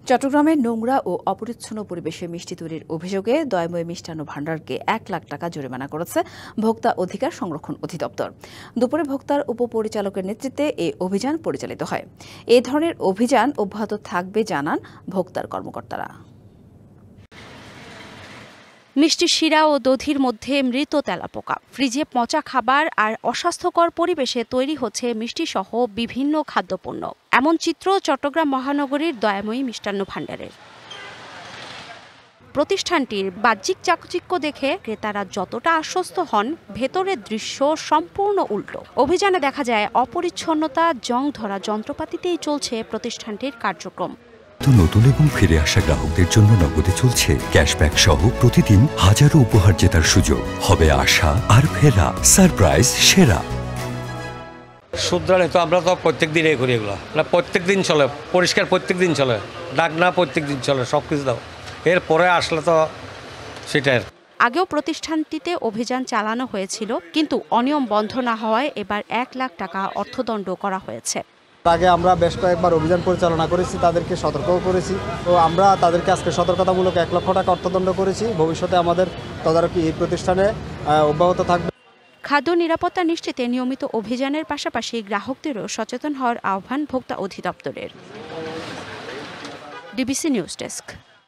চট্টগ্রামে নোংরা ও অপরিচ্ছন্ন পরিবেশে মিষ্টি তৈরির অভিযোগে দয়াময় মিষ্টান্ন ভাণ্ডারকে ১ লাখ টাকা জরিমানা করেছে ভোক্তা অধিকার সংরক্ষণ অধিদপ্তর। দুপুরে ভোক্তার উপপরিচালকের নেতৃত্বে এই অভিযান পরিচালিত হয়। এ ধরনের অভিযান অব্যাহত থাকবে জানান ভোক্তার কর্মকর্তারা। মিষ্টি শিরা ও দধির মধ্যে মৃত তেলাপোকা, ফ্রিজে পচা খাবার আর অস্বাস্থ্যকর পরিবেশে তৈরি হচ্ছে মিষ্টিসহ বিভিন্ন খাদ্যপণ্য। এমন চিত্র চট্টগ্রাম মহানগরীর দয়াময়ী মিষ্টান্ন ভাণ্ডারের। প্রতিষ্ঠানটির বাহ্যিক চাকচিক্য দেখে ক্রেতারা যতটা আশ্বস্ত হন, ভেতরের দৃশ্য সম্পূর্ণ উল্টো। অভিযানে দেখা যায় অপরিচ্ছন্নতা, জং ধরা যন্ত্রপাতিতেই চলছে প্রতিষ্ঠানটির কার্যক্রম। নতুন এবং ফিরে আসা গ্রাহকদের জন্য নগদে চলছে ক্যাশব্যাক সহ প্রতিদিন হাজারো উপহার জেতার সুযোগ। হবে আশা আর ফেরা, সারপ্রাইজ সেরা। শুধরালে তো আমরা তো প্রত্যেক দিনই করি এগুলো, প্রত্যেক দিন চলে, পরিষ্কার প্রত্যেক দিন চলে, ডাকনা প্রত্যেক দিন চলে, সব কিছু দাও। এরপরে আসলে তো সেটাই। আগেও প্রতিষ্ঠানটিতে অভিযান চালানো হয়েছিল, কিন্তু অনিয়ম বন্ধ না হওয়ায় এবার ১ লাখ টাকা অর্থদণ্ড করা হয়েছে। আগে আমরা বেশ কয়েকবার অভিযান পরিচালনা করেছি, তাদেরকে সতর্কও করেছি। তো আমরা তাদেরকে আজকে সতর্কতামূলক ১ লক্ষ টাকা অর্থদণ্ড করেছি। ভবিষ্যতে আমাদের তদারকি এই প্রতিষ্ঠানে অব্যাহত থাকবে। খাদ্য নিরাপত্তা নিশ্চিতে নিয়মিত অভিযানের পাশাপাশি গ্রাহকদেরও সচেতন হওয়ার আহ্বান ভোক্তা অধিদপ্তরের। DBC news desk.